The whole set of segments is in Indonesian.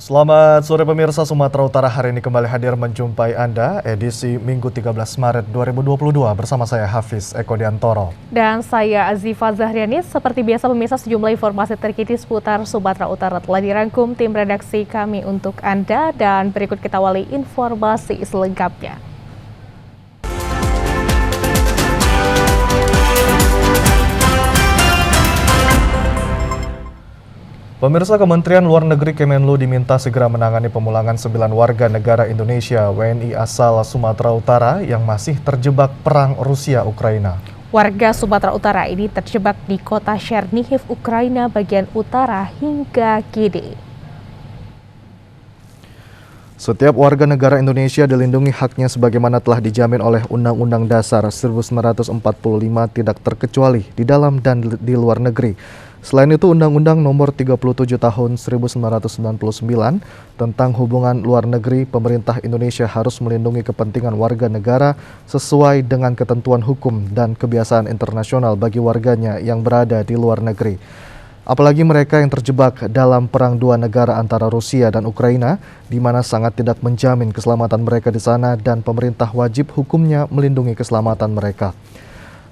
Selamat sore pemirsa, Sumatera Utara hari ini kembali hadir menjumpai Anda edisi Minggu 13 Maret 2022 bersama saya Hafiz Eko Diantoro. Dan saya Azifa Zahriani. Seperti biasa pemirsa, sejumlah informasi terkini seputar Sumatera Utara telah dirangkum tim redaksi kami untuk Anda dan berikut kita awali informasi selengkapnya. Pemirsa, Kementerian Luar Negeri Kemenlu diminta segera menangani pemulangan 9 warga negara Indonesia WNI asal Sumatera Utara yang masih terjebak perang Rusia-Ukraina. Warga Sumatera Utara ini terjebak di kota Chernihiv, Ukraina bagian utara hingga kini. Setiap warga negara Indonesia dilindungi haknya sebagaimana telah dijamin oleh Undang-Undang Dasar 1945 tidak terkecuali di dalam dan di luar negeri. Selain itu, Undang-Undang Nomor 37 Tahun 1999 tentang hubungan luar negeri, pemerintah Indonesia harus melindungi kepentingan warga negara sesuai dengan ketentuan hukum dan kebiasaan internasional bagi warganya yang berada di luar negeri. Apalagi mereka yang terjebak dalam perang dua negara antara Rusia dan Ukraina, di mana sangat tidak menjamin keselamatan mereka di sana dan pemerintah wajib hukumnya melindungi keselamatan mereka.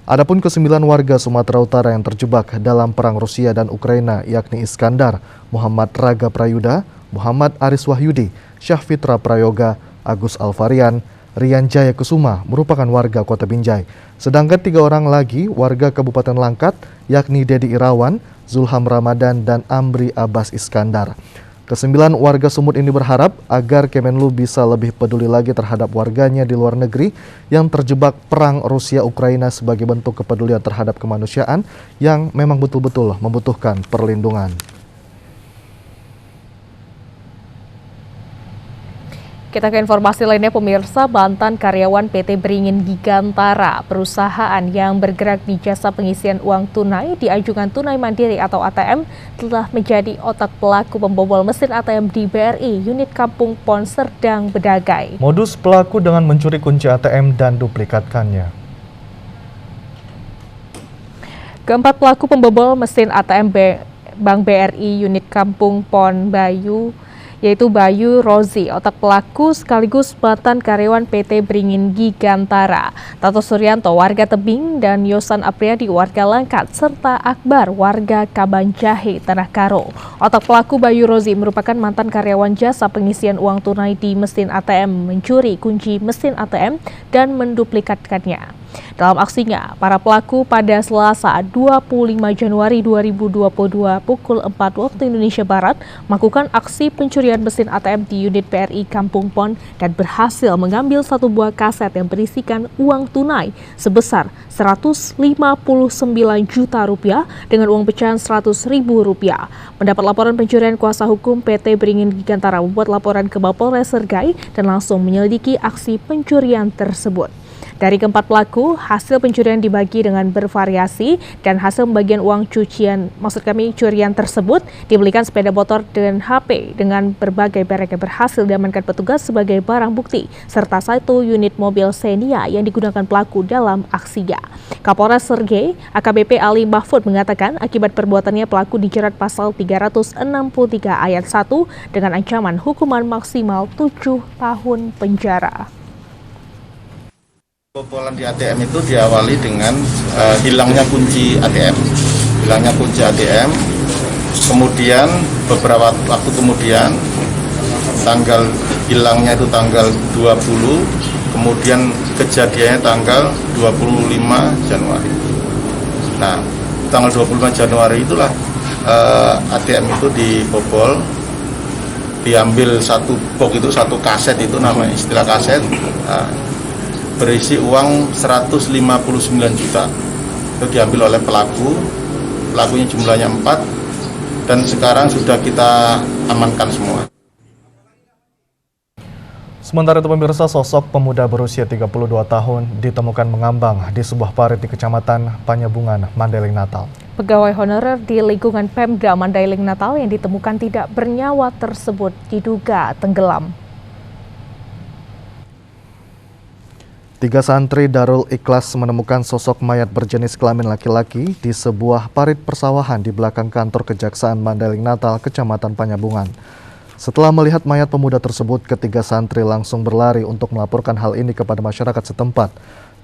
Adapun ke-9 warga Sumatera Utara yang terjebak dalam perang Rusia dan Ukraina yakni Iskandar, Muhammad Raga Prayuda, Muhammad Aris Wahyudi, Syahfitra Prayoga, Agus Alvarian, Rian Jaya Kusuma merupakan warga Kota Binjai. Sedangkan 3 orang lagi warga Kabupaten Langkat yakni Dedi Irawan, Zulham Ramadan, dan Amri Abbas Iskandar. Ke-9 warga Sumut ini berharap agar Kemenlu bisa lebih peduli lagi terhadap warganya di luar negeri yang terjebak perang Rusia-Ukraina sebagai bentuk kepedulian terhadap kemanusiaan yang memang betul-betul membutuhkan perlindungan. Kita ke informasi lainnya pemirsa, mantan karyawan PT Beringin Gigantara, perusahaan yang bergerak di jasa pengisian uang tunai di Anjungan Tunai Mandiri atau ATM, telah menjadi otak pelaku pembobol mesin ATM di BRI unit Kampung Pon Serdang Bedagai. Modus pelaku dengan mencuri kunci ATM dan duplikatkannya. Keempat pelaku pembobol mesin ATM Bank BRI unit Kampung Pon Bayu, yaitu Bayu Rozi, otak pelaku sekaligus mantan karyawan PT Beringin Gigantara, Tato Suryanto, warga Tebing, dan Yosan Apriyadi, warga Langkat, serta Akbar, warga Kabanjahe, Tanah Karo. Otak pelaku Bayu Rozi merupakan mantan karyawan jasa pengisian uang tunai di mesin ATM, mencuri kunci mesin ATM dan menduplikatkannya. Dalam aksinya, para pelaku pada Selasa 25 Januari 2022 pukul 4 waktu Indonesia Barat melakukan aksi pencurian mesin ATM di unit BRI Kampung Pon dan berhasil mengambil 1 buah kaset yang berisikan uang tunai sebesar Rp159 juta dengan uang pecahan Rp100.000. Mendapat laporan pencurian, kuasa hukum PT Beringin Gigantara membuat laporan ke Mapolres Sergai dan langsung menyelidiki aksi pencurian tersebut. Dari keempat pelaku, hasil pencurian dibagi dengan bervariasi dan hasil pembagian uang curian tersebut dibelikan sepeda motor dan HP dengan berbagai merek yang berhasil diamankan petugas sebagai barang bukti, serta 1 unit mobil Xenia yang digunakan pelaku dalam aksinya. Kapolres Sergai, AKBP Ali Mahfud mengatakan akibat perbuatannya pelaku dijerat pasal 363 ayat 1 dengan ancaman hukuman maksimal 7 tahun penjara. Pembobolan di ATM itu diawali dengan hilangnya kunci ATM. Kemudian beberapa waktu kemudian hilangnya itu tanggal 20, kemudian kejadiannya tanggal 25 Januari. Nah, tanggal 25 Januari itulah ATM itu dibobol, diambil 1 box itu, 1 kaset itu namanya istilah kaset. Berisi uang 159 juta. Itu diambil oleh pelakunya jumlahnya 4 dan sekarang sudah kita amankan semua. Sementara itu pemirsa, sosok pemuda berusia 32 tahun ditemukan mengambang di sebuah parit di Kecamatan Panyabungan, Mandailing Natal. Pegawai honorer di lingkungan Pemda Mandailing Natal yang ditemukan tidak bernyawa tersebut diduga tenggelam. 3 santri Darul Ikhlas menemukan sosok mayat berjenis kelamin laki-laki di sebuah parit persawahan di belakang kantor Kejaksaan Mandailing Natal, Kecamatan Panyabungan. Setelah melihat mayat pemuda tersebut, ketiga santri langsung berlari untuk melaporkan hal ini kepada masyarakat setempat.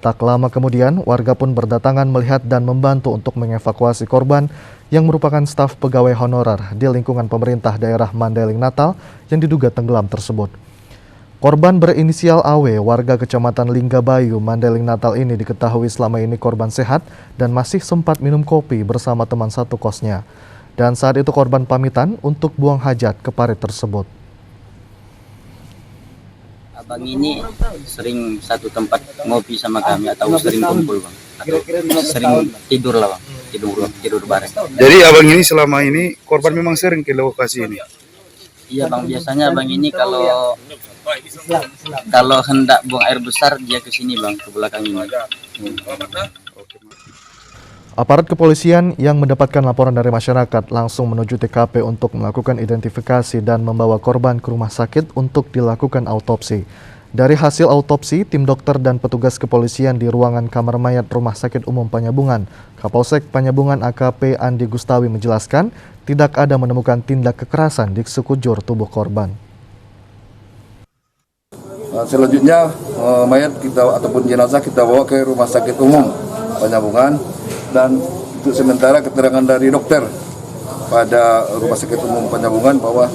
Tak lama kemudian, warga pun berdatangan melihat dan membantu untuk mengevakuasi korban yang merupakan staf pegawai honorer di lingkungan pemerintah daerah Mandailing Natal yang diduga tenggelam tersebut. Korban berinisial AW, warga Kecamatan Linggabayu, Mandailing Natal ini diketahui selama ini korban sehat dan masih sempat minum kopi bersama teman satu kosnya. Dan saat itu korban pamitan untuk buang hajat ke parit tersebut. Abang ini sering satu tempat ngopi sama kami atau sering kumpul bang, atau sering tidur lah bang, tidur bareng. Jadi abang ini selama ini korban memang sering ke lokasi ini? Iya bang, biasanya abang ini kalau hendak buang air besar dia ke sini bang, ke belakang ini. Aparat kepolisian yang mendapatkan laporan dari masyarakat langsung menuju TKP untuk melakukan identifikasi dan membawa korban ke rumah sakit untuk dilakukan autopsi. Dari hasil autopsi, tim dokter dan petugas kepolisian di ruangan kamar mayat Rumah Sakit Umum Panyabungan, Kapolsek Panyabungan AKP Andi Gustawi menjelaskan tidak ada menemukan tindak kekerasan di sekujur tubuh korban. Selanjutnya mayat kita ataupun jenazah kita bawa ke Rumah Sakit Umum Panyabungan, dan untuk sementara keterangan dari dokter pada Rumah Sakit Umum Panyabungan bahwa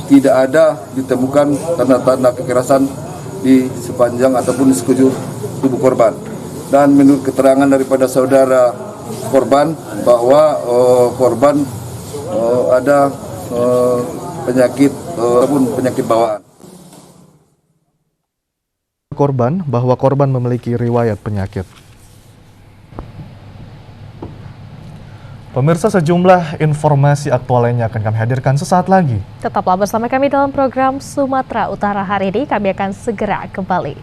tidak ada ditemukan tanda-tanda kekerasan di sepanjang ataupun di sekujur tubuh korban. Dan menurut keterangan daripada saudara korban bahwa korban ada penyakit ataupun penyakit bawaan. Korban bahwa korban memiliki riwayat penyakit. Pemirsa, sejumlah informasi aktual lainnya akan kami hadirkan sesaat lagi. Tetaplah bersama kami dalam program Sumatera Utara hari ini. Kami akan segera kembali.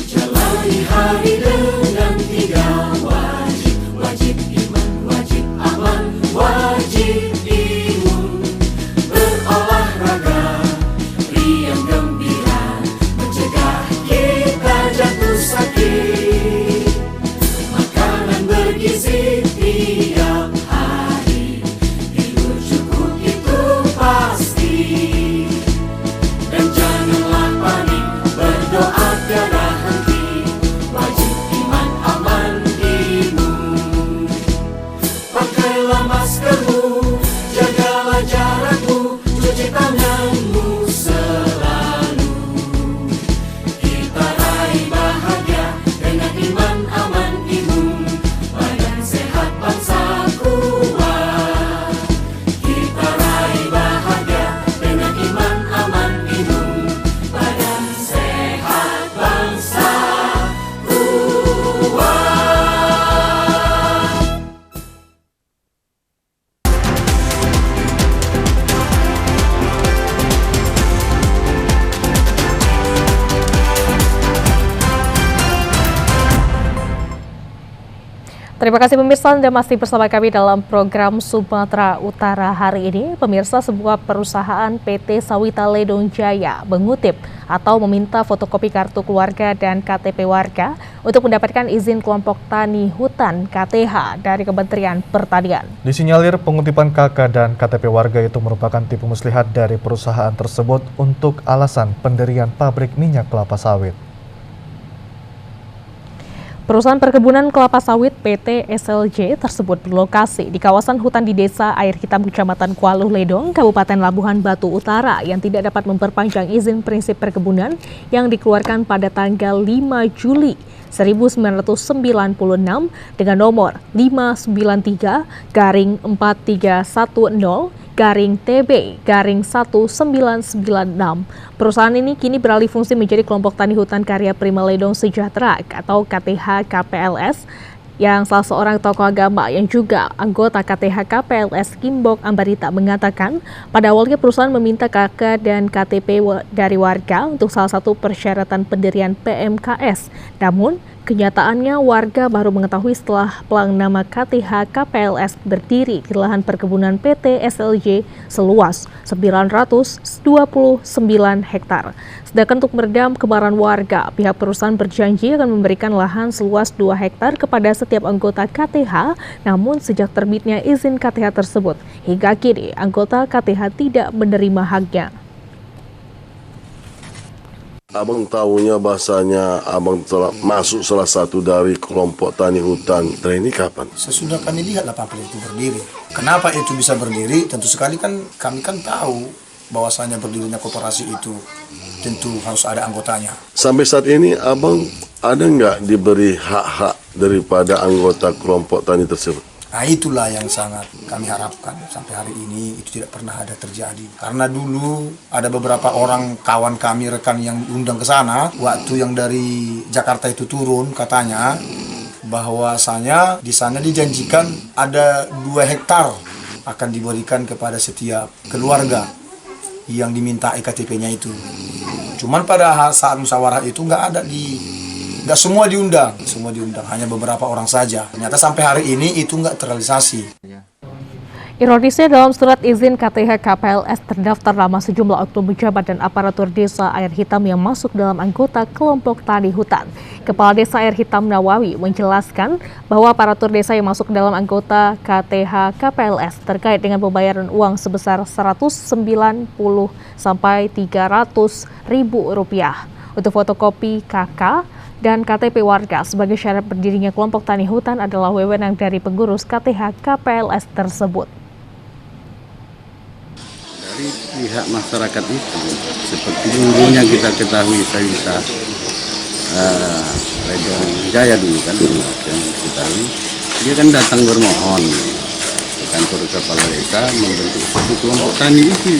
Jalani hari dengan tiga wajib iman, wajib aman, wajib imun. Berolahraga, riang gembira, mencegah kita jatuh sakit. Makanan bergizi tiap hari, tidur cukup itu pasti. Dan janganlah panik, berdoa tiada henti. Wajib iman, aman, imun. Pakailah maskermu, jagalah jarakmu, cuci tanganmu selalu. Kita raih bahagia dengan iman, aman, imun. Badan sehat, bangsa kuat. Kita raih bahagia dengan iman, aman, imun. Badan sehat, bangsa kuat. Terima kasih pemirsa, Anda masih bersama kami dalam program Sumatera Utara hari ini. Pemirsa, sebuah perusahaan PT Sawita Ledong Jaya mengutip atau meminta fotokopi kartu keluarga dan KTP warga untuk mendapatkan izin kelompok tani hutan KTH dari Kementerian Pertanian. Disinyalir pengutipan KK dan KTP warga itu merupakan tipu muslihat dari perusahaan tersebut untuk alasan pendirian pabrik minyak kelapa sawit. Perusahaan perkebunan kelapa sawit PT SLJ tersebut berlokasi di kawasan hutan di Desa Air Hitam, Kecamatan Kualuh Ledong, Kabupaten Labuhan Batu Utara yang tidak dapat memperpanjang izin prinsip perkebunan yang dikeluarkan pada tanggal 5 Juli 1996 dengan nomor 593-4310-TB-1996. Perusahaan ini kini beralih fungsi menjadi kelompok tani hutan karya Prima Ledong Sejahtera atau KTH KPLS, yang salah seorang tokoh agama yang juga anggota KTH KPLS Kimbok Ambarita mengatakan pada awalnya perusahaan meminta KK dan KTP dari warga untuk salah satu persyaratan pendirian PMKS. Namun Kenyataannya warga baru mengetahui setelah pelang nama KTH KPLS berdiri di lahan perkebunan PT SLJ seluas 929 hektar. Sedangkan untuk meredam kemarahan warga, pihak perusahaan berjanji akan memberikan lahan seluas 2 hektar kepada setiap anggota KTH, namun sejak terbitnya izin KTH tersebut, hingga kini anggota KTH tidak menerima haknya. Abang tahunya bahasanya abang telah masuk salah satu dari kelompok tani hutan. Dan ini kapan? Sesudah kami lihat kapal itu berdiri. Kenapa itu bisa berdiri? Tentu sekali kan kami kan tahu bahwasanya berdirinya koperasi itu tentu harus ada anggotanya. Sampai saat ini abang ada nggak diberi hak-hak daripada anggota kelompok tani tersebut? Nah itulah yang sangat kami harapkan sampai hari ini itu tidak pernah ada terjadi. Karena dulu ada beberapa orang kawan kami, rekan yang diundang ke sana, waktu yang dari Jakarta itu turun katanya bahwasanya di sana dijanjikan ada 2 hektar akan diberikan kepada setiap keluarga yang diminta EKTP-nya itu. Cuman pada saat musyawarah itu nggak semua diundang, hanya beberapa orang saja. Ternyata sampai hari ini itu nggak terrealisasi. Ironisnya dalam surat izin KTH KPLS terdaftar nama sejumlah oknum pejabat dan aparatur desa Air Hitam yang masuk dalam anggota kelompok tani hutan. Kepala Desa Air Hitam Nawawi menjelaskan bahwa aparatur desa yang masuk dalam anggota KTH KPLS terkait dengan pembayaran uang sebesar 190 sampai 300 ribu rupiah untuk fotokopi KK dan KTP warga sebagai syarat berdirinya kelompok tani hutan adalah wewenang dari pengurus KTH KPLS tersebut. Dari pihak masyarakat itu, seperti dulunya kita ketahui, saya bisa Redong Jaya dulu kan, yang kita tahu, dia kan datang bermohon ke kantor kepala desa membentuk satu kelompok tani itu.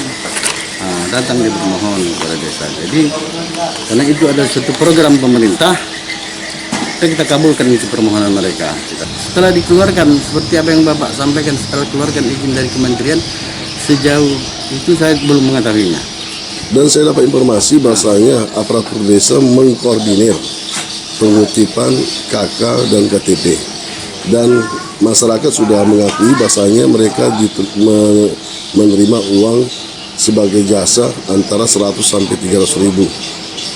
Datang dia bermohon kepada desa. Jadi karena itu ada satu program pemerintah, kita kabulkan itu permohonan mereka. Setelah dikeluarkan seperti apa yang Bapak sampaikan, setelah keluarkan izin dari kementerian, sejauh itu saya belum mengetahuinya. Dan saya dapat informasi bahasanya aparatur desa mengkoordinir pengutipan KK dan KTP. Dan masyarakat sudah mengakui bahasanya mereka menerima uang sebagai jasa antara 100 sampai 300 ribu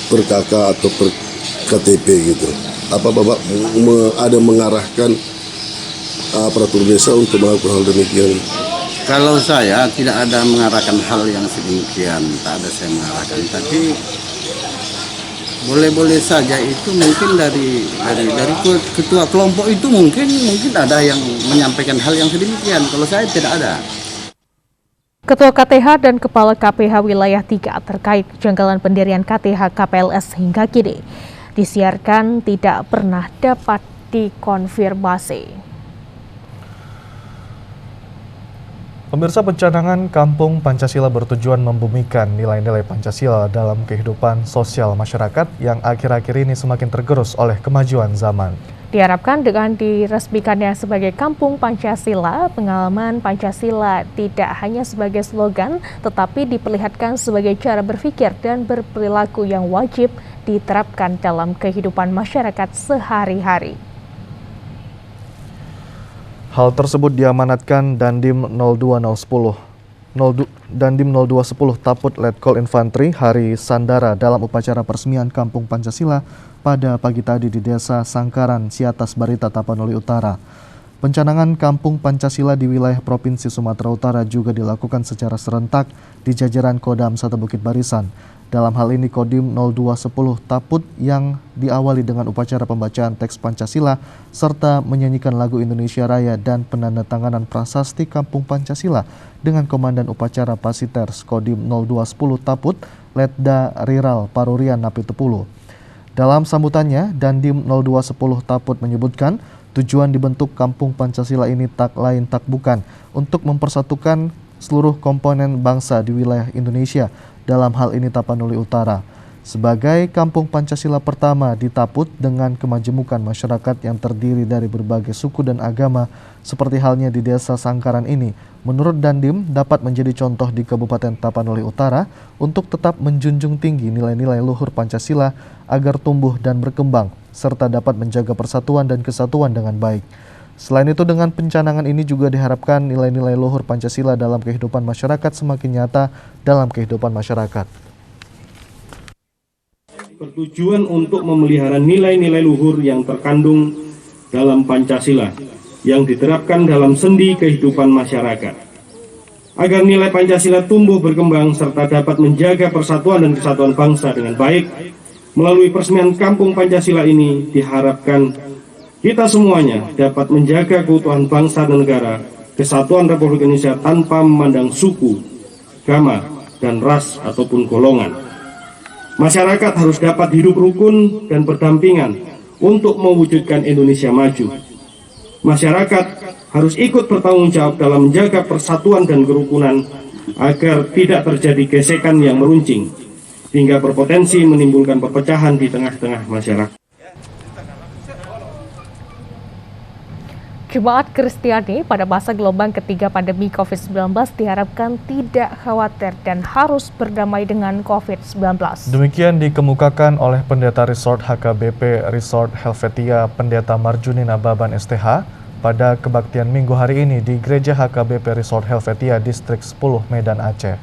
per KK atau per KTP gitu. Apa Bapak ada mengarahkan aparatur desa untuk melakukan hal demikian? Kalau saya tidak ada mengarahkan hal yang sedemikian, tak ada saya mengarahkan. Tapi boleh-boleh saja itu mungkin dari ketua kelompok itu mungkin ada yang menyampaikan hal yang sedemikian. Kalau saya tidak ada. Ketua KTH dan Kepala KPH Wilayah 3 terkait kejanggalan pendirian KTH KPLS hingga kini disiarkan tidak pernah dapat dikonfirmasi. Pemirsa, pencanangan Kampung Pancasila bertujuan membumikan nilai-nilai Pancasila dalam kehidupan sosial masyarakat yang akhir-akhir ini semakin tergerus oleh kemajuan zaman. Diharapkan dengan diresmikannya sebagai Kampung Pancasila, pengalaman Pancasila tidak hanya sebagai slogan, tetapi diperlihatkan sebagai cara berpikir dan berperilaku yang wajib diterapkan dalam kehidupan masyarakat sehari-hari. Hal tersebut diamanatkan Dandim 0210 Taput Letkol Infanteri Hari Sandara dalam upacara peresmian Kampung Pancasila pada pagi tadi di Desa Sangkaran, Siatas Barita, Tapanuli Utara. Pencanangan Kampung Pancasila di wilayah Provinsi Sumatera Utara juga dilakukan secara serentak di jajaran Kodam 1 Bukit Barisan. Dalam hal ini Kodim 0210 Taput yang diawali dengan upacara pembacaan teks Pancasila serta menyanyikan lagu Indonesia Raya dan penandatanganan prasasti Kampung Pancasila dengan Komandan Upacara Pasiters Kodim 0210 Taput Letda Riral Parurian Napitupulu. Dalam sambutannya, Dandim 0210 Taput menyebutkan tujuan dibentuk Kampung Pancasila ini tak lain tak bukan untuk mempersatukan seluruh komponen bangsa di wilayah Indonesia, dalam hal ini Tapanuli Utara. Sebagai kampung Pancasila pertama di Taput dengan kemajemukan masyarakat yang terdiri dari berbagai suku dan agama seperti halnya di Desa Sangkaran ini, menurut Dandim dapat menjadi contoh di Kabupaten Tapanuli Utara untuk tetap menjunjung tinggi nilai-nilai luhur Pancasila agar tumbuh dan berkembang, serta dapat menjaga persatuan dan kesatuan dengan baik. Selain itu, dengan pencanangan ini juga diharapkan nilai-nilai luhur Pancasila dalam kehidupan masyarakat semakin nyata dalam kehidupan masyarakat. Bertujuan untuk memelihara nilai-nilai luhur yang terkandung dalam Pancasila yang diterapkan dalam sendi kehidupan masyarakat. Agar nilai Pancasila tumbuh berkembang serta dapat menjaga persatuan dan kesatuan bangsa dengan baik, melalui peresmian Kampung Pancasila ini diharapkan kita semuanya dapat menjaga keutuhan bangsa dan negara, kesatuan Republik Indonesia tanpa memandang suku, agama, dan ras ataupun golongan. Masyarakat harus dapat hidup rukun dan berdampingan untuk mewujudkan Indonesia maju. Masyarakat harus ikut bertanggung jawab dalam menjaga persatuan dan kerukunan agar tidak terjadi gesekan yang meruncing, hingga berpotensi menimbulkan perpecahan di tengah-tengah masyarakat. Jemaat Kristiani pada masa gelombang ketiga pandemi COVID-19 diharapkan tidak khawatir dan harus berdamai dengan COVID-19. Demikian dikemukakan oleh Pendeta Resort HKBP Resort Helvetia Pendeta Marjuni Nababan STH pada kebaktian Minggu hari ini di Gereja HKBP Resort Helvetia Distrik 10 Medan Aceh.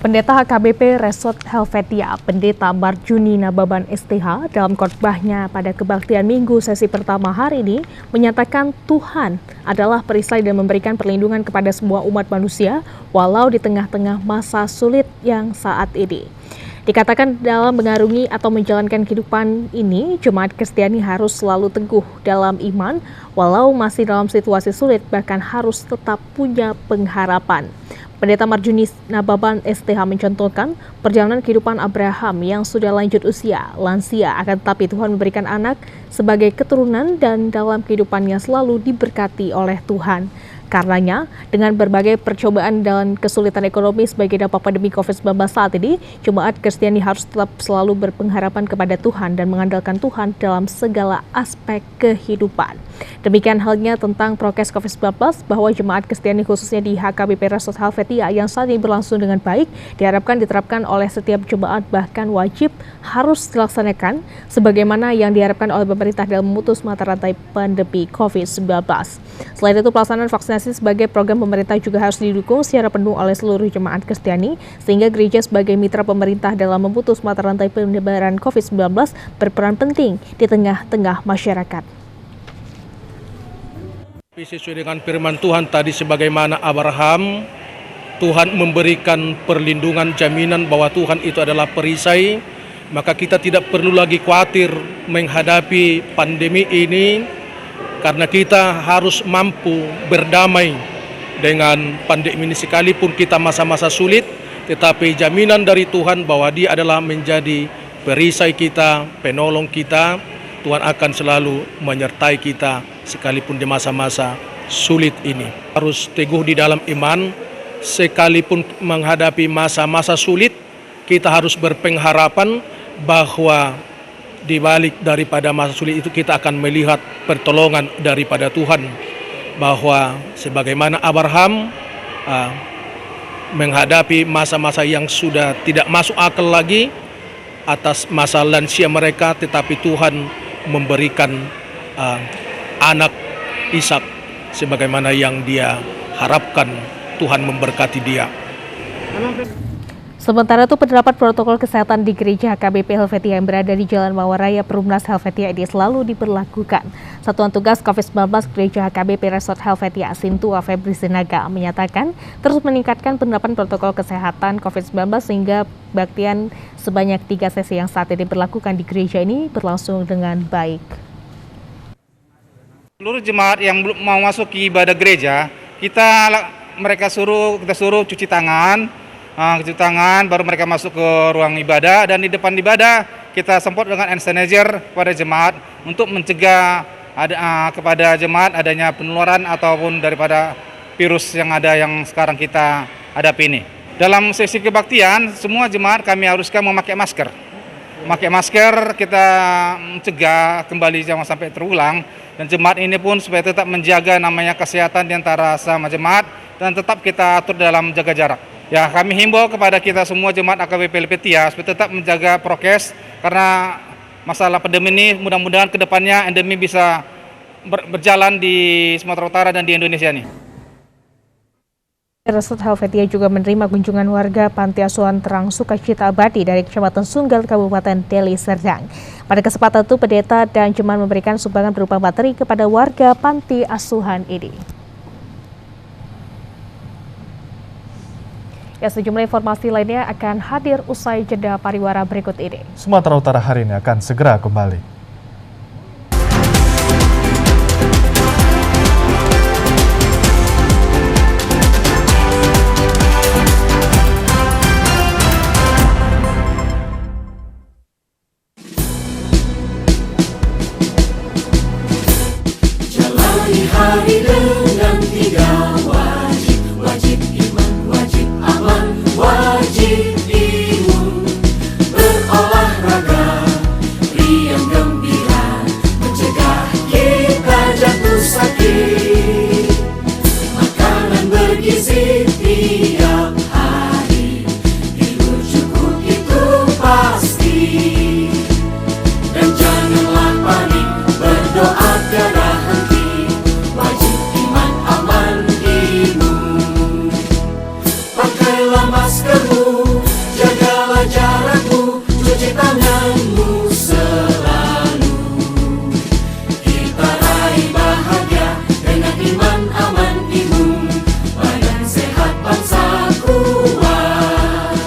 Pendeta HKBP Resort Helvetia, Pendeta Marjuni Nababan STH, dalam khotbahnya pada kebaktian Minggu sesi pertama hari ini, menyatakan Tuhan adalah perisai dan memberikan perlindungan kepada semua umat manusia, walau di tengah-tengah masa sulit yang saat ini. Dikatakan dalam mengarungi atau menjalankan kehidupan ini, jemaat Kristiani harus selalu teguh dalam iman, walau masih dalam situasi sulit, bahkan harus tetap punya pengharapan. Pendeta Marjuni Nababan STH mencontohkan perjalanan kehidupan Abraham yang sudah lanjut usia, lansia, akan tetapi Tuhan memberikan anak sebagai keturunan dan dalam kehidupannya selalu diberkati oleh Tuhan. Karenanya, dengan berbagai percobaan dan kesulitan ekonomi sebagai dampak pandemi COVID-19 saat ini, jemaat Kristiani harus tetap selalu berpengharapan kepada Tuhan dan mengandalkan Tuhan dalam segala aspek kehidupan. Demikian halnya tentang prokes COVID-19, bahwa jemaat Kristiani khususnya di HKBP Resort Helvetia yang saat ini berlangsung dengan baik, diharapkan diterapkan oleh setiap jemaat, bahkan wajib harus dilaksanakan sebagaimana yang diharapkan oleh pemerintah dalam memutus mata rantai pandemi COVID-19. Selain itu, pelaksanaan vaksinasi sebagai program pemerintah juga harus didukung secara penuh oleh seluruh jemaat Kristiani, sehingga gereja sebagai mitra pemerintah dalam memutus mata rantai penyebaran COVID-19 berperan penting di tengah-tengah masyarakat. Sesuai dengan firman Tuhan tadi, sebagaimana Abraham, Tuhan memberikan perlindungan, jaminan bahwa Tuhan itu adalah perisai, maka kita tidak perlu lagi khawatir menghadapi pandemi ini, karena kita harus mampu berdamai dengan pandemi ini. Sekalipun kita masa-masa sulit, tetapi jaminan dari Tuhan bahwa Dia adalah menjadi perisai kita, penolong kita. Tuhan akan selalu menyertai kita sekalipun di masa-masa sulit ini. Harus teguh di dalam iman, sekalipun menghadapi masa-masa sulit, kita harus berpengharapan bahwa di balik daripada masa sulit itu kita akan melihat pertolongan daripada Tuhan. Bahwa sebagaimana Abraham menghadapi masa-masa yang sudah tidak masuk akal lagi atas masa lansia mereka, tetapi Tuhan memberikan anak Ishak sebagaimana yang dia harapkan. Tuhan memberkati dia. Sementara itu, penerapan protokol kesehatan di Gereja HKBP Helvetia yang berada di Jalan Mawaraya Perumnas Helvetia ini selalu diberlakukan. Satuan Tugas COVID-19 Gereja HKBP Resort Helvetia Sintua Febri Sinaga menyatakan terus meningkatkan penerapan protokol kesehatan COVID-19 sehingga baktian sebanyak 3 sesi yang saat ini berlakukan di gereja ini berlangsung dengan baik. Seluruh jemaat yang belum mau masuk ke ibadah gereja, kita suruh cuci tangan. Cuci tangan, baru mereka masuk ke ruang ibadah, dan di depan ibadah kita semprot dengan hand sanitizer kepada jemaat untuk mencegah kepada jemaat adanya penularan ataupun daripada virus yang ada yang sekarang kita hadapi ini. dalam sesi kebaktian semua jemaat kami haruskan memakai masker. Memakai masker kita mencegah kembali jangan sampai terulang, dan jemaat ini pun supaya tetap menjaga namanya kesehatan di antara sama jemaat dan tetap kita atur dalam jaga jarak. Ya, kami himbau kepada kita semua jemaat AKBP Lepetia supaya tetap menjaga prokes karena masalah pandemi ini mudah-mudahan kedepannya endemi bisa berjalan di Sumatera Utara dan di Indonesia nih. Resort Helvetia juga menerima kunjungan warga Panti Asuhan Terang Sukacita Abadi dari Kecamatan Sunggal, Kabupaten Deli Serdang. Pada kesempatan itu, pendeta dan jemaat memberikan sumbangan berupa materi kepada warga Panti Asuhan ini. Ya, sejumlah informasi lainnya akan hadir usai jeda pariwara berikut ini. Sumatera Utara hari ini akan segera kembali. Hari dengan 3 wajib, wajib iman, wajib aman, wajib imun. Berolahraga, riang gembira, mencegah kita jatuh sakit. Makanan bergizi tiap hari, tidur cukup itu pasti. Dan janganlah panik, berdoa tiada henti. Maskermu, jagalah jarakmu, cuci tanganmu selalu. Kita raih bahagia dengan iman, aman, imun, badan sehat, bangsa kuat.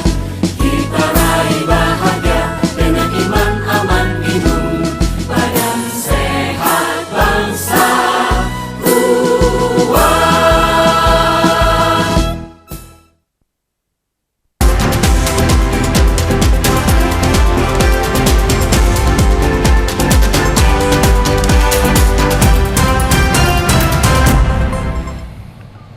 Kita raih bahagia dengan iman, aman, imun, badan sehat, bangsa kuat.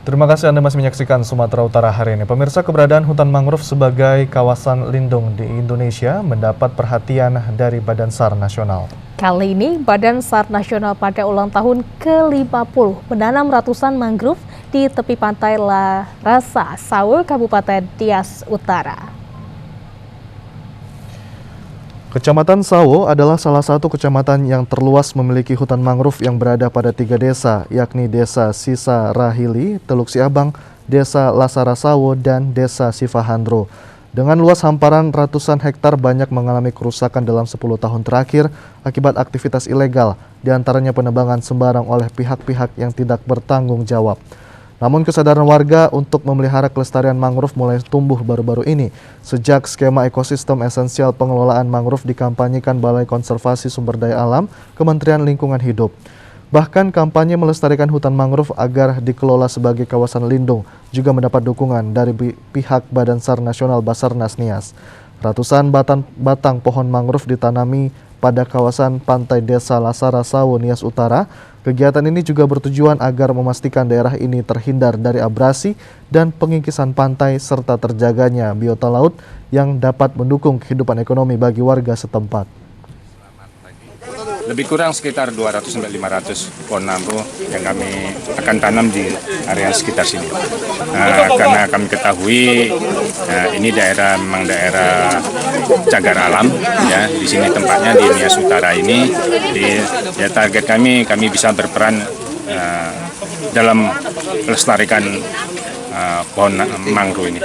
Terima kasih Anda masih menyaksikan Sumatera Utara hari ini. Pemirsa, keberadaan hutan mangrove sebagai kawasan lindung di Indonesia mendapat perhatian dari Badan SAR Nasional. Kali ini, Badan SAR Nasional pada ulang tahun ke-50 menanam ratusan mangrove di tepi pantai La Rasa, Sawo, Kabupaten Nias Utara. Kecamatan Sawo adalah salah satu kecamatan yang terluas memiliki hutan mangrove yang berada pada 3 desa, yakni Desa Sisa Rahili, Teluk Siabang, Desa Lasara Sawo, dan Desa Sifahandro. Dengan luas hamparan ratusan hektar banyak mengalami kerusakan dalam 10 tahun terakhir akibat aktivitas ilegal, diantaranya penebangan sembarang oleh pihak-pihak yang tidak bertanggung jawab. Namun kesadaran warga untuk memelihara kelestarian mangrove mulai tumbuh baru-baru ini sejak skema ekosistem esensial pengelolaan mangrove dikampanyekan Balai Konservasi Sumber Daya Alam Kementerian Lingkungan Hidup. Bahkan kampanye melestarikan hutan mangrove agar dikelola sebagai kawasan lindung juga mendapat dukungan dari pihak Badan SAR Nasional Basarnas Nias. Ratusan batang pohon mangrove ditanami pada kawasan pantai Desa Lasara Sawo, Nias Utara. Kegiatan ini juga bertujuan agar memastikan daerah ini terhindar dari abrasi dan pengikisan pantai serta terjaganya biota laut yang dapat mendukung kehidupan ekonomi bagi warga setempat. Lebih kurang sekitar 200-500 pohon mangrove yang kami akan tanam di area sekitar sini. Karena kami ketahui ini memang daerah cagar alam, ya. Di sini tempatnya di Nias Utara ini. Ya, target kami bisa berperan dalam melestarikan pohon mangrove ini.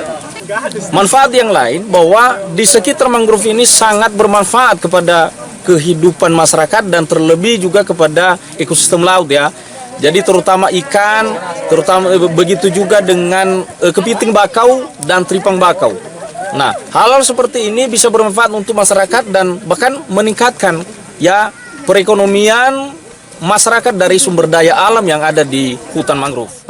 Manfaat yang lain bahwa di sekitar mangrove ini sangat bermanfaat kepada kehidupan masyarakat dan terlebih juga kepada ekosistem laut, ya. Jadi terutama ikan, terutama begitu juga dengan kepiting bakau dan tripang bakau. Nah, hal-hal seperti ini bisa bermanfaat untuk masyarakat dan bahkan meningkatkan ya perekonomian masyarakat dari sumber daya alam yang ada di hutan mangrove.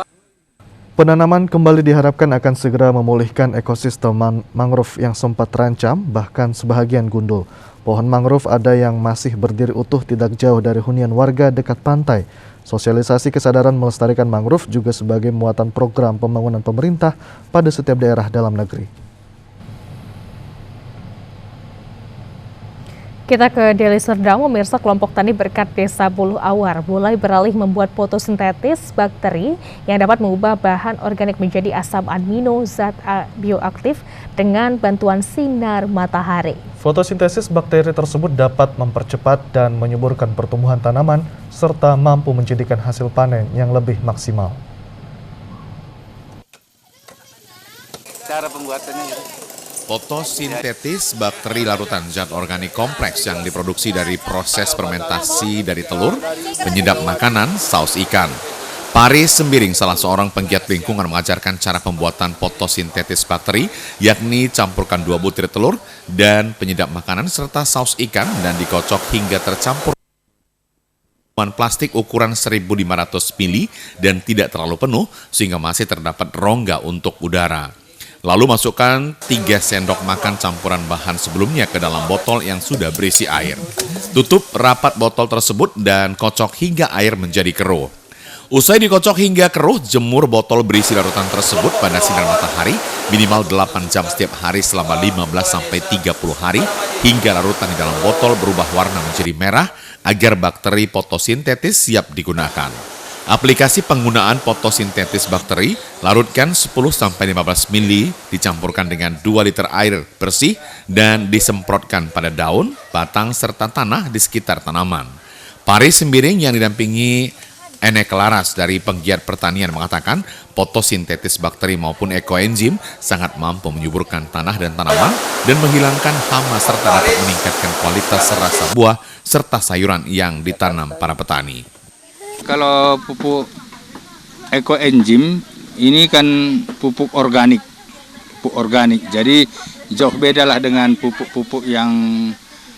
Penanaman kembali diharapkan akan segera memulihkan ekosistem mangrove yang sempat terancam, bahkan sebahagian gundul. Pohon mangrove ada yang masih berdiri utuh tidak jauh dari hunian warga dekat pantai. Sosialisasi kesadaran melestarikan mangrove juga sebagai muatan program pembangunan pemerintah pada setiap daerah dalam negeri. Kita ke Deli Serdang, pemirsa. Kelompok tani berkat Desa Buluh Awar mulai beralih membuat fotosintetis bakteri yang dapat mengubah bahan organik menjadi asam amino zat bioaktif dengan bantuan sinar matahari. Fotosintesis bakteri tersebut dapat mempercepat dan menyuburkan pertumbuhan tanaman serta mampu menjadikan hasil panen yang lebih maksimal. Cara pembuatannya fotosintetis bakteri larutan zat organik kompleks yang diproduksi dari proses fermentasi dari telur, penyedap makanan, saus ikan. Pari Sembiring, salah seorang penggiat lingkungan, mengajarkan cara pembuatan fotosintetis bakteri, yakni campurkan 2 butir telur dan penyedap makanan serta saus ikan dan dikocok hingga tercampur plastik ukuran 1.500 ml dan tidak terlalu penuh sehingga masih terdapat rongga untuk udara. Lalu masukkan 3 sendok makan campuran bahan sebelumnya ke dalam botol yang sudah berisi air. Tutup rapat botol tersebut dan kocok hingga air menjadi keruh. Usai dikocok hingga keruh, jemur botol berisi larutan tersebut pada sinar matahari minimal 8 jam setiap hari selama 15-30 hari hingga larutan di dalam botol berubah warna menjadi merah agar bakteri fotosintetis siap digunakan. Aplikasi penggunaan fotosintetis bakteri, larutkan 10-15 ml, dicampurkan dengan 2 liter air bersih dan disemprotkan pada daun, batang, serta tanah di sekitar tanaman. Pari Sembiring yang didampingi Enek Laras dari penggiat pertanian mengatakan fotosintetis bakteri maupun ekoenzim sangat mampu menyuburkan tanah dan tanaman dan menghilangkan hama serta dapat meningkatkan kualitas rasa buah serta sayuran yang ditanam para petani. Kalau pupuk ekoenzim ini kan pupuk organik, jadi jauh beda lah dengan pupuk-pupuk yang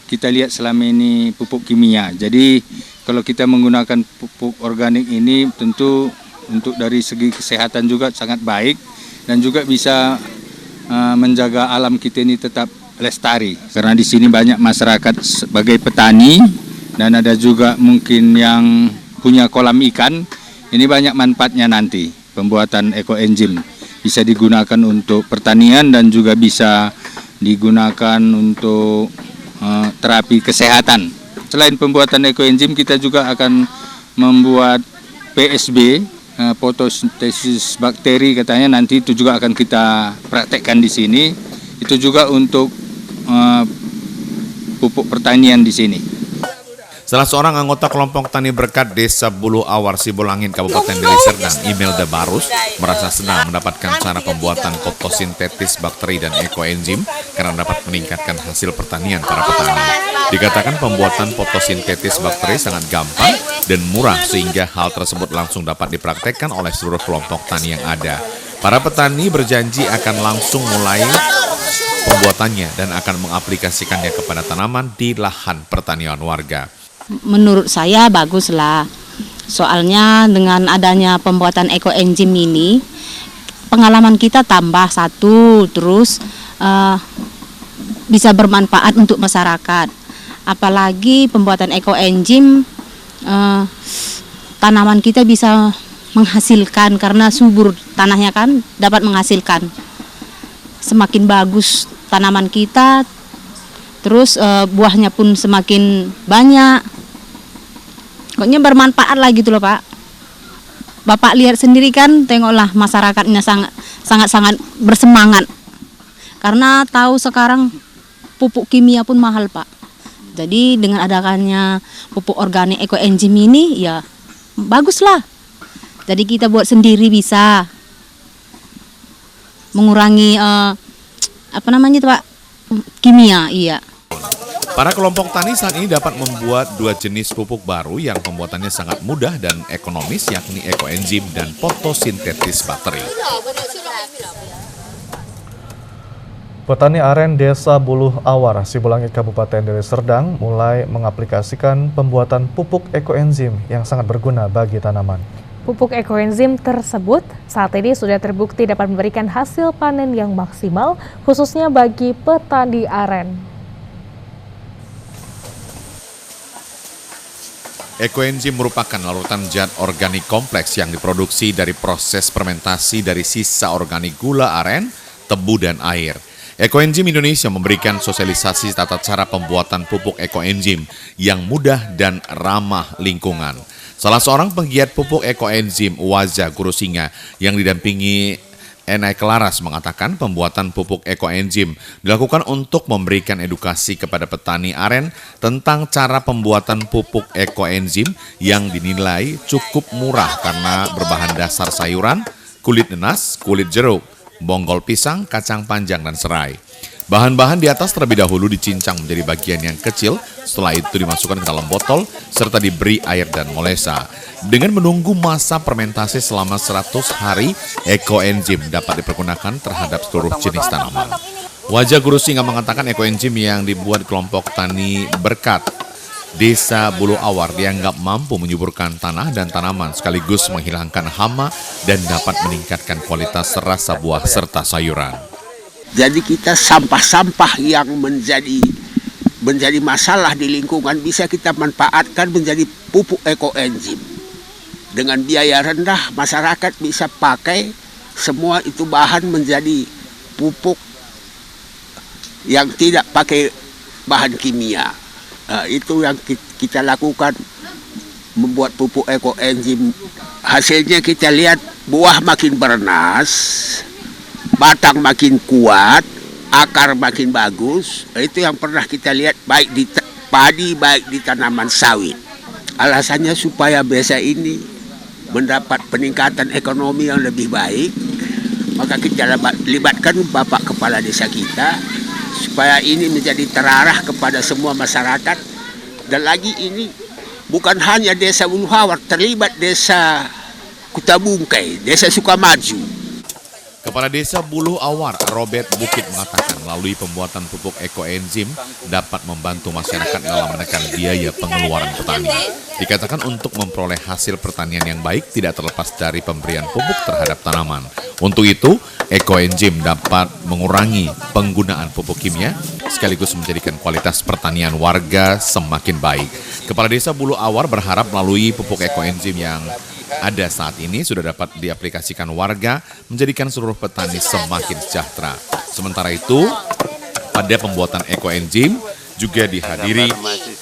kita lihat selama ini, pupuk kimia. Jadi kalau kita menggunakan pupuk organik ini tentu untuk dari segi kesehatan juga sangat baik dan juga bisa menjaga alam kita ini tetap lestari. Karena di sini banyak masyarakat sebagai petani dan ada juga mungkin yang punya kolam ikan, ini banyak manfaatnya nanti. Pembuatan ekoenzim bisa digunakan untuk pertanian dan juga bisa digunakan untuk terapi kesehatan. Selain pembuatan ekoenzim, kita juga akan membuat PSB, fotosintesis bakteri katanya, nanti itu juga akan kita praktekkan di sini. Itu juga untuk pupuk pertanian di sini. Salah seorang anggota kelompok tani berkat Desa Buluh Awar, Sibolangit, Kabupaten Deli Serdang, Imelda Barus, merasa senang mendapatkan cara pembuatan fotosintetis bakteri dan ekoenzim karena dapat meningkatkan hasil pertanian para petani. Dikatakan pembuatan fotosintetis bakteri sangat gampang dan murah sehingga hal tersebut langsung dapat dipraktekkan oleh seluruh kelompok tani yang ada. Para petani berjanji akan langsung mulai pembuatannya dan akan mengaplikasikannya kepada tanaman di lahan pertanian warga. Menurut saya baguslah, soalnya dengan adanya pembuatan ekoenzim ini pengalaman kita tambah satu, terus bisa bermanfaat untuk masyarakat. Apalagi pembuatan ekoenzim, tanaman kita bisa menghasilkan karena subur tanahnya kan, dapat menghasilkan. Semakin bagus tanaman kita, terus buahnya pun semakin banyak. Pokoknya bermanfaat lah gitu loh Pak. Bapak lihat sendiri kan, tengoklah masyarakatnya sangat bersemangat. Karena tahu sekarang pupuk kimia pun mahal Pak. Jadi dengan adanya pupuk organik ekoenzim ini ya baguslah. Jadi kita buat sendiri bisa mengurangi Pak, kimia, iya. Para kelompok tani saat ini dapat membuat 2 jenis pupuk baru yang pembuatannya sangat mudah dan ekonomis, yakni ekoenzim dan fotosintetis bakteri. Petani aren Desa Buluh Awar, Sibolangit, Kabupaten Deli Serdang mulai mengaplikasikan pembuatan pupuk ekoenzim yang sangat berguna bagi tanaman. Pupuk ekoenzim tersebut saat ini sudah terbukti dapat memberikan hasil panen yang maksimal, khususnya bagi petani aren. Ekoenzim merupakan larutan zat organik kompleks yang diproduksi dari proses fermentasi dari sisa organik gula aren, tebu, dan air. Ekoenzim Indonesia memberikan sosialisasi tata cara pembuatan pupuk ekoenzim yang mudah dan ramah lingkungan. Salah seorang penggiat pupuk ekoenzim, Waza Gurusinga, yang didampingi Enai Kelaras mengatakan pembuatan pupuk ekoenzim dilakukan untuk memberikan edukasi kepada petani aren tentang cara pembuatan pupuk ekoenzim yang dinilai cukup murah karena berbahan dasar sayuran, kulit nanas, kulit jeruk, bonggol pisang, kacang panjang, dan serai. Bahan-bahan di atas terlebih dahulu dicincang menjadi bagian yang kecil, setelah itu dimasukkan ke dalam botol, serta diberi air dan molesa. Dengan menunggu masa fermentasi selama 100 hari, ekoenzim dapat dipergunakan terhadap seluruh jenis tanaman. Wajah Gurusinga mengatakan ekoenzim yang dibuat kelompok tani Berkat Desa Bulu Awar dianggap mampu menyuburkan tanah dan tanaman sekaligus menghilangkan hama dan dapat meningkatkan kualitas rasa buah serta sayuran. Jadi kita sampah-sampah yang menjadi masalah di lingkungan bisa kita manfaatkan menjadi pupuk ekoenzim. Dengan biaya rendah masyarakat bisa pakai semua itu bahan menjadi pupuk yang tidak pakai bahan kimia. Itu yang kita lakukan, membuat pupuk ekoenzim. Hasilnya kita lihat buah makin bernas, batang makin kuat, akar makin bagus. Itu yang pernah kita lihat baik di padi, baik di tanaman sawit. Alasannya supaya desa ini mendapat peningkatan ekonomi yang lebih baik. Maka kita libatkan Bapak Kepala Desa kita supaya ini menjadi terarah kepada semua masyarakat. Dan lagi ini bukan hanya Desa Bulu Awar, terlibat Desa Kutabungkai, Desa Sukamaju. Kepala Desa Bulu Awar, Robert Bukit mengatakan melalui pembuatan pupuk ekoenzim dapat membantu masyarakat dalam menekan biaya pengeluaran petani. Dikatakan untuk memperoleh hasil pertanian yang baik tidak terlepas dari pemberian pupuk terhadap tanaman. Untuk itu, ekoenzim dapat mengurangi penggunaan pupuk kimia sekaligus menjadikan kualitas pertanian warga semakin baik. Kepala Desa Bulu Awar berharap melalui pupuk ekoenzim yang ada saat ini sudah dapat diaplikasikan warga menjadikan seluruh petani semakin sejahtera. Sementara itu, pada pembuatan ekoenzim juga dihadiri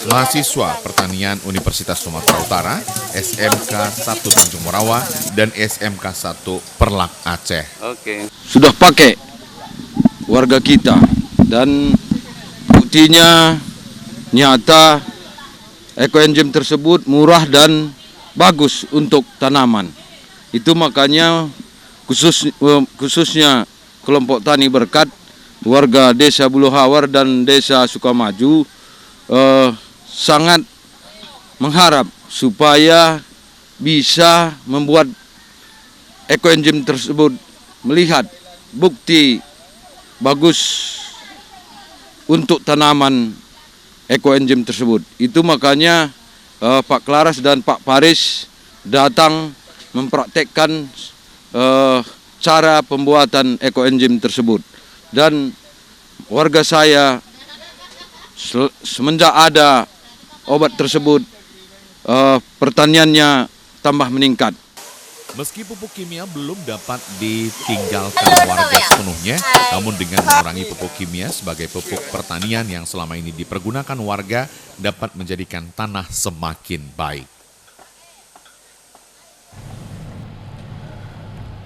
mahasiswa pertanian Universitas Sumatera Utara, SMK 1 Tanjung Morawa, dan SMK 1 Perlak Aceh. Sudah pakai warga kita dan buktinya nyata ekoenzim tersebut murah dan bagus untuk tanaman. Itu makanya khususnya kelompok tani Berkat, warga Desa Bulu Awar dan Desa Sukamaju sangat mengharap supaya bisa membuat ekoenzim tersebut, melihat bukti bagus untuk tanaman ekoenzim tersebut. Itu makanya Pak Kelaras dan Pak Paris datang mempraktekkan cara pembuatan ekoenzim tersebut. Dan warga saya semenjak ada obat tersebut, pertaniannya tambah meningkat. Meski pupuk kimia belum dapat ditinggalkan warga sepenuhnya, namun dengan mengurangi pupuk kimia sebagai pupuk pertanian yang selama ini dipergunakan warga dapat menjadikan tanah semakin baik.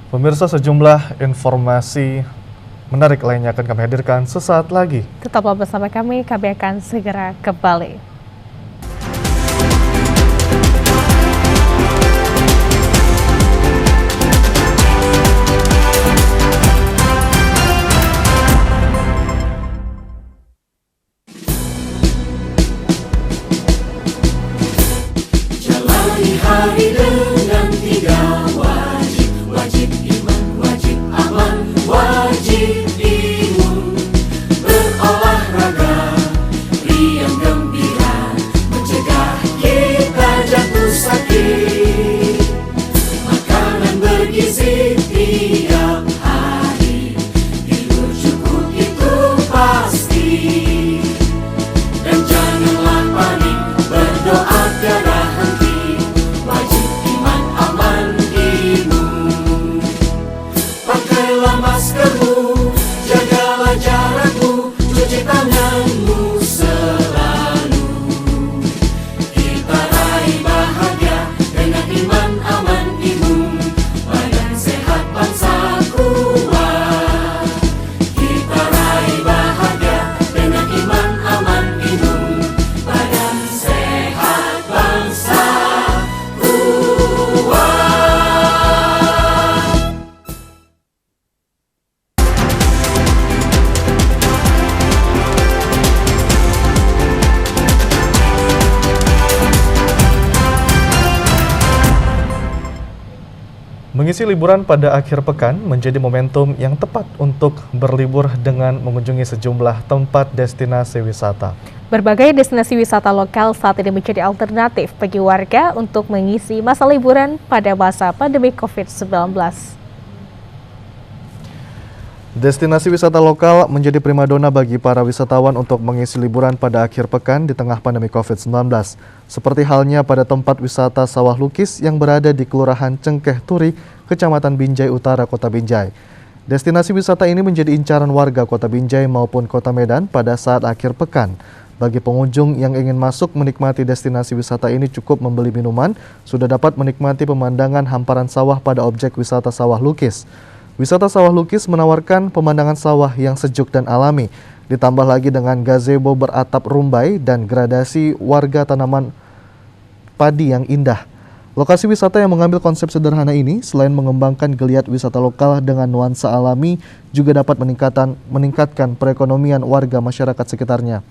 Pemirsa, sejumlah informasi menarik lainnya akan kami hadirkan sesaat lagi. Tetaplah bersama kami akan segera kembali. Hari dengan 3 wajib, wajib iman, wajib aman, wajib imun. Berolahraga, riang gembira, mencegah kita jatuh sakit. Mengisi liburan pada akhir pekan menjadi momentum yang tepat untuk berlibur dengan mengunjungi sejumlah tempat destinasi wisata. Berbagai destinasi wisata lokal saat ini menjadi alternatif bagi warga untuk mengisi masa liburan pada masa pandemi COVID-19. Destinasi wisata lokal menjadi primadona bagi para wisatawan untuk mengisi liburan pada akhir pekan di tengah pandemi COVID-19. Seperti halnya pada tempat wisata Sawah Lukis yang berada di Kelurahan Cengkeh Turi, Kecamatan Binjai Utara, Kota Binjai. Destinasi wisata ini menjadi incaran warga Kota Binjai maupun Kota Medan pada saat akhir pekan. Bagi pengunjung yang ingin masuk menikmati destinasi wisata ini cukup membeli minuman, sudah dapat menikmati pemandangan hamparan sawah pada objek wisata Sawah Lukis. Wisata Sawah Lukis menawarkan pemandangan sawah yang sejuk dan alami, ditambah lagi dengan gazebo beratap rumbai dan gradasi warga tanaman padi yang indah. Lokasi wisata yang mengambil konsep sederhana ini, selain mengembangkan geliat wisata lokal dengan nuansa alami, juga dapat meningkatkan perekonomian warga masyarakat sekitarnya.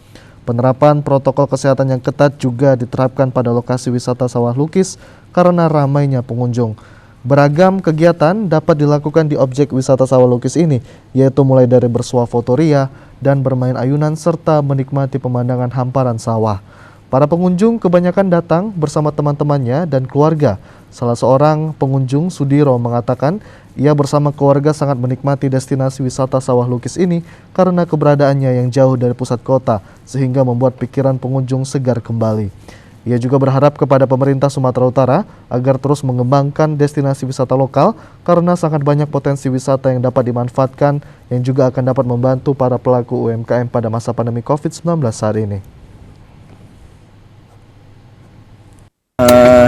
Penerapan protokol kesehatan yang ketat juga diterapkan pada lokasi wisata Sawah Lukis karena ramainya pengunjung. Beragam kegiatan dapat dilakukan di objek wisata Sawah Lukis ini, yaitu mulai dari bersuah fotoria dan bermain ayunan serta menikmati pemandangan hamparan sawah. Para pengunjung kebanyakan datang bersama teman-temannya dan keluarga. Salah seorang pengunjung, Sudiro, mengatakan ia bersama keluarga sangat menikmati destinasi wisata Sawah Lukis ini karena keberadaannya yang jauh dari pusat kota, sehingga membuat pikiran pengunjung segar kembali. Ia juga berharap kepada pemerintah Sumatera Utara agar terus mengembangkan destinasi wisata lokal karena sangat banyak potensi wisata yang dapat dimanfaatkan yang juga akan dapat membantu para pelaku UMKM pada masa pandemi COVID-19 saat ini.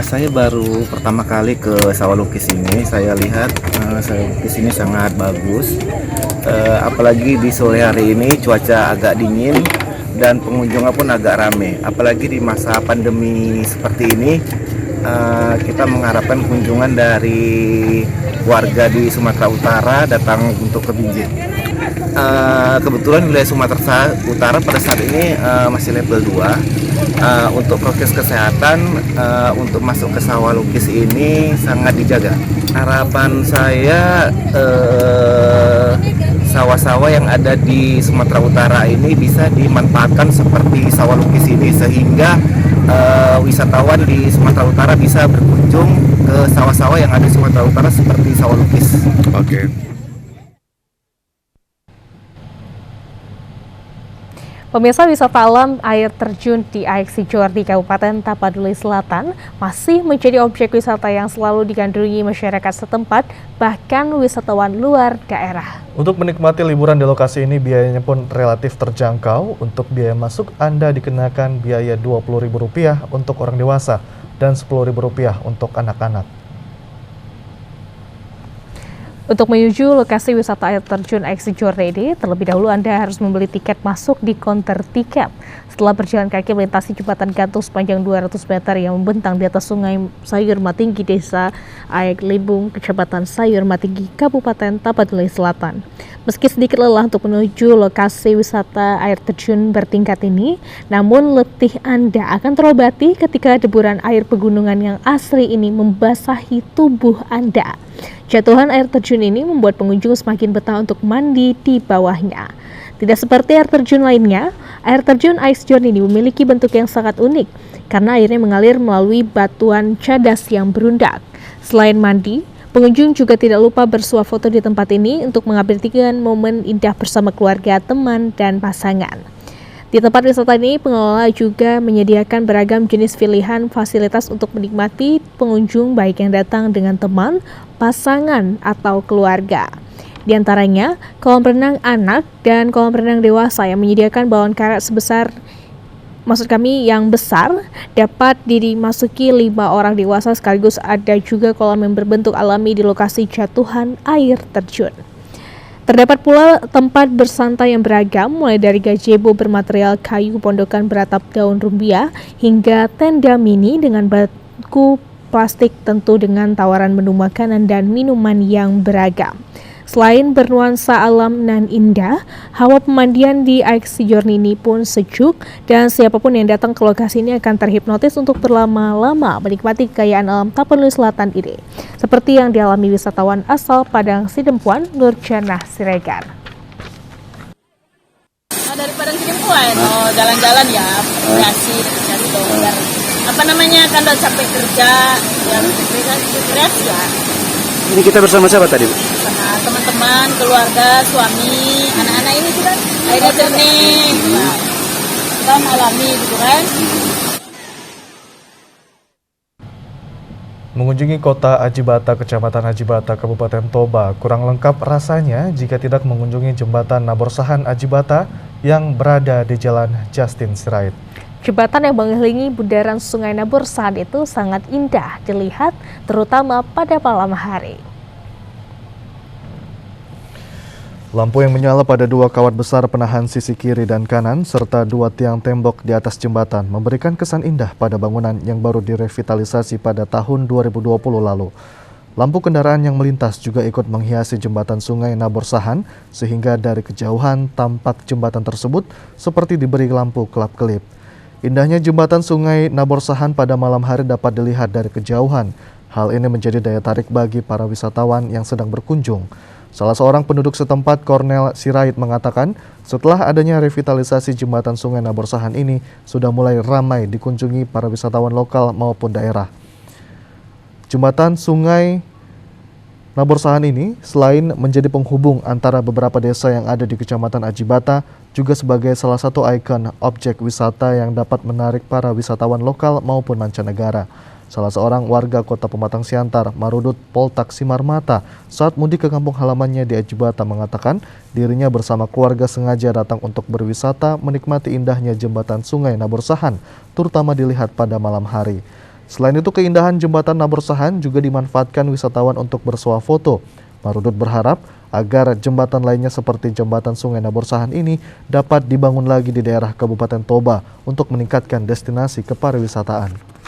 Saya baru pertama kali ke Sawah Lukis ini. Saya lihat Sawah Lukis ini sangat bagus. Apalagi di sore hari ini cuaca agak dingin dan pengunjungnya pun agak rame. Apalagi di masa pandemi seperti ini, kita mengharapkan kunjungan dari warga di Sumatera Utara datang untuk ke Binjai. Kebetulan wilayah Sumatera Utara pada saat ini masih level 2. Untuk prokes kesehatan untuk masuk ke Sawah Lukis ini sangat dijaga. Harapan saya sawah-sawah yang ada di Sumatera Utara ini bisa dimanfaatkan seperti Sawah Lukis ini, sehingga wisatawan di Sumatera Utara bisa berkunjung ke sawah-sawah yang ada di Sumatera Utara seperti Sawah Lukis. Oke. Pemirsa, wisata alam air terjun di Aek Sijor di Kabupaten Tapaduli Selatan masih menjadi objek wisata yang selalu digandrungi masyarakat setempat, bahkan wisatawan luar daerah. Untuk menikmati liburan di lokasi ini biayanya pun relatif terjangkau. Untuk biaya masuk Anda dikenakan biaya Rp20.000 untuk orang dewasa dan Rp10.000 untuk anak-anak. Untuk menuju lokasi wisata air terjun Aek Sijor ini, terlebih dahulu Anda harus membeli tiket masuk di konter tiket. Setelah berjalan kaki melintasi jembatan gantung sepanjang 200 meter yang membentang di atas sungai Sayur Matinggi, Desa Aek Libung, Kecamatan Sayur Matinggi, Kabupaten Tapaduli Selatan. Meski sedikit lelah untuk menuju lokasi wisata air terjun bertingkat ini, namun letih Anda akan terobati ketika deburan air pegunungan yang asri ini membasahi tubuh Anda. Jatuhan air terjun ini membuat pengunjung semakin betah untuk mandi di bawahnya. Tidak seperti air terjun lainnya, air terjun Aek Sijor ini memiliki bentuk yang sangat unik karena airnya mengalir melalui batuan cadas yang berundak. Selain mandi, pengunjung juga tidak lupa bersuah foto di tempat ini untuk mengabadikan momen indah bersama keluarga, teman, dan pasangan. Di tempat wisata ini, pengelola juga menyediakan beragam jenis pilihan fasilitas untuk menikmati pengunjung baik yang datang dengan teman, pasangan, atau keluarga. Di antaranya, kolam renang anak dan kolam renang dewasa yang menyediakan balon karet yang besar dapat dimasuki 5 orang dewasa, sekaligus ada juga kolam yang berbentuk alami di lokasi jatuhan air terjun. Terdapat pula tempat bersantai yang beragam, mulai dari gazebo bermaterial kayu pondokan beratap daun rumbia hingga tenda mini dengan bangku plastik, tentu dengan tawaran menu makanan dan minuman yang beragam. Selain bernuansa alam nan indah, hawa pemandian di Air Journey ini pun sejuk dan siapapun yang datang ke lokasi ini akan terhipnotis untuk berlama-lama menikmati kekayaan alam Tapanuli Selatan ini. Seperti yang dialami wisatawan asal Padang Sidempuan, Nurjana Siregar. Dari Padang Sidempuan, jalan-jalan ya, rekreasi gitu. Dan kan udah capek kerja, yang rekreasi ya. Ini kita bersama siapa tadi, Bu? Sama teman-teman, keluarga, suami, anak-anak ini juga akhirnya jernih, kan alami gitu kan. Mengunjungi kota Ajibata, Kecamatan Ajibata, Kabupaten Toba kurang lengkap rasanya jika tidak mengunjungi jembatan Naborsahan Ajibata yang berada di Jalan Justin Sirait. Jembatan yang mengelilingi bundaran Sungai Naborsahan itu sangat indah dilihat, terutama pada malam hari. Lampu yang menyala pada dua kawat besar penahan sisi kiri dan kanan, serta dua tiang tembok di atas jembatan memberikan kesan indah pada bangunan yang baru direvitalisasi pada tahun 2020 lalu. Lampu kendaraan yang melintas juga ikut menghiasi jembatan Sungai Naborsahan, sehingga dari kejauhan tampak jembatan tersebut seperti diberi lampu kelap-kelip. Indahnya jembatan Sungai Naborsahan pada malam hari dapat dilihat dari kejauhan. Hal ini menjadi daya tarik bagi para wisatawan yang sedang berkunjung. Salah seorang penduduk setempat, Cornel Sirait, mengatakan setelah adanya revitalisasi jembatan Sungai Naborsahan ini sudah mulai ramai dikunjungi para wisatawan lokal maupun daerah. Jembatan Sungai Naborsahan ini selain menjadi penghubung antara beberapa desa yang ada di Kecamatan Ajibata, juga sebagai salah satu ikon objek wisata yang dapat menarik para wisatawan lokal maupun mancanegara. Salah seorang warga Kota Pematang Siantar, Marudut Poltak Simarmata, saat mudik ke kampung halamannya di Ajibata mengatakan dirinya bersama keluarga sengaja datang untuk berwisata menikmati indahnya jembatan Sungai Naborsahan, terutama dilihat pada malam hari. Selain itu, keindahan jembatan Naborsahan juga dimanfaatkan wisatawan untuk bersuah foto. Marudut berharap agar jembatan lainnya seperti jembatan Sungai Naborsahan ini dapat dibangun lagi di daerah Kabupaten Toba untuk meningkatkan destinasi kepariwisataan.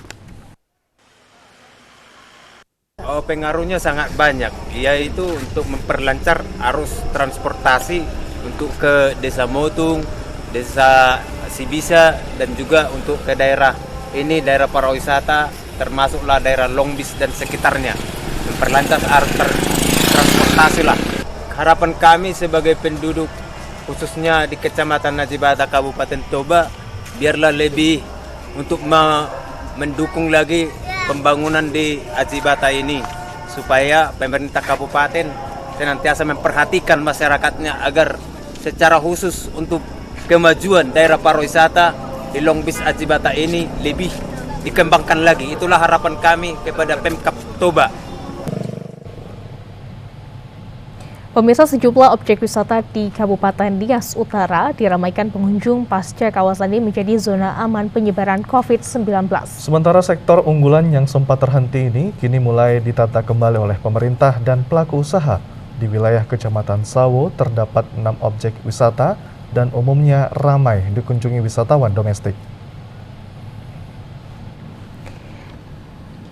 Pengaruhnya sangat banyak, yaitu untuk memperlancar arus transportasi untuk ke Desa Motung, Desa Sibisa, dan juga untuk ke daerah ini, daerah pariwisata, termasuklah daerah Longbis dan sekitarnya. Memperlancar arus transportasi lah. Harapan kami sebagai penduduk, khususnya di Kecamatan Ajibata, Kabupaten Toba, biarlah lebih untuk mendukung lagi pembangunan di Ajibata ini, supaya pemerintah kabupaten senantiasa memperhatikan masyarakatnya agar secara khusus untuk kemajuan daerah pariwisata di Longbis Ajibata ini lebih dikembangkan lagi. Itulah harapan kami kepada Pemkab Toba. Pemirsa, sejumlah objek wisata di Kabupaten Nias Utara diramaikan pengunjung pasca kawasan ini menjadi zona aman penyebaran COVID-19. Sementara sektor unggulan yang sempat terhenti ini kini mulai ditata kembali oleh pemerintah dan pelaku usaha. Di wilayah Kecamatan Sawo terdapat 6 objek wisata dan umumnya ramai dikunjungi wisatawan domestik.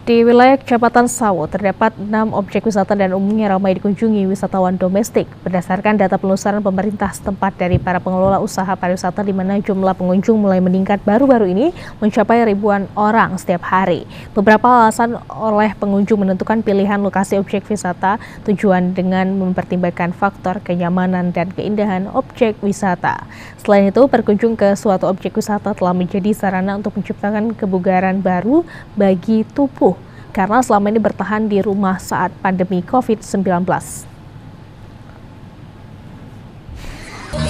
Di wilayah Kecamatan Sawo terdapat 6 objek wisata dan umumnya ramai dikunjungi wisatawan domestik. Berdasarkan data penelusuran pemerintah setempat dari para pengelola usaha pariwisata, di mana jumlah pengunjung mulai meningkat baru-baru ini mencapai ribuan orang setiap hari. Beberapa alasan oleh pengunjung menentukan pilihan lokasi objek wisata tujuan dengan mempertimbangkan faktor kenyamanan dan keindahan objek wisata. Selain itu, berkunjung ke suatu objek wisata telah menjadi sarana untuk menciptakan kebugaran baru bagi tubuh, karena selama ini bertahan di rumah saat pandemi COVID-19.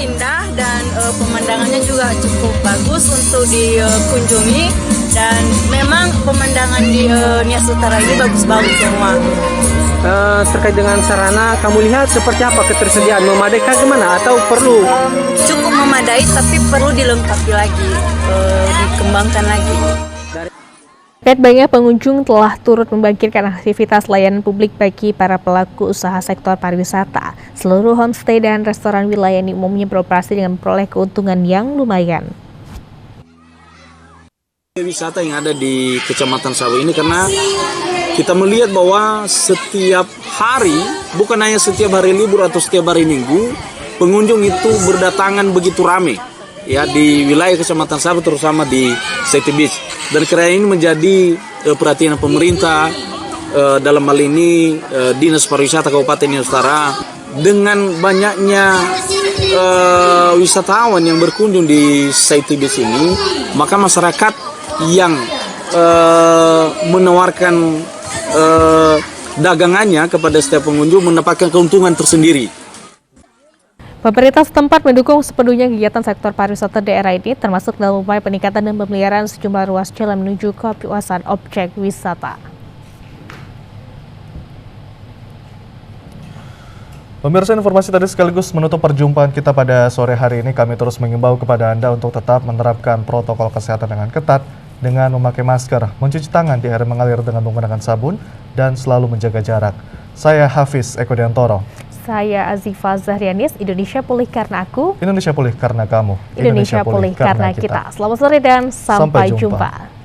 Indah dan pemandangannya juga cukup bagus untuk dikunjungi, dan memang pemandangan di Nias Utara ini bagus-bagus semua. Terkait dengan sarana, kamu lihat seperti apa ketersediaan, memadai kah gimana atau perlu? Cukup memadai, tapi perlu dilengkapi lagi, dikembangkan lagi. Terkait banyak pengunjung telah turut membangkitkan aktivitas layanan publik bagi para pelaku usaha sektor pariwisata. Seluruh homestay dan restoran wilayah ini umumnya beroperasi dengan memperoleh keuntungan yang lumayan. Wisata yang ada di Kecamatan Sawo ini, karena kita melihat bahwa setiap hari, bukan hanya setiap hari libur atau setiap hari minggu, pengunjung itu berdatangan begitu ramai ya di wilayah Kecamatan Sabah, terutama di City Beach. Dan karena ini menjadi perhatian pemerintah, dalam hal ini Dinas Pariwisata Kabupaten Nias Utara, dengan banyaknya wisatawan yang berkunjung di City Beach ini, maka masyarakat yang menawarkan dagangannya kepada setiap pengunjung mendapatkan keuntungan tersendiri. Pemerintah setempat mendukung sepenuhnya kegiatan sektor pariwisata daerah ini, termasuk dalam upaya peningkatan dan pemeliharaan sejumlah ruas jalan menuju kawasan objek wisata. Pemirsa, informasi tadi sekaligus menutup perjumpaan kita pada sore hari ini. Kami terus mengimbau kepada Anda untuk tetap menerapkan protokol kesehatan dengan ketat, dengan memakai masker, mencuci tangan di air mengalir dengan menggunakan sabun, dan selalu menjaga jarak. Saya Hafiz Eko Diantoro. Saya Azifa Zahrianis. Indonesia pulih karena aku. Indonesia pulih karena kamu. Indonesia pulih karena kita. Selamat sore dan sampai jumpa.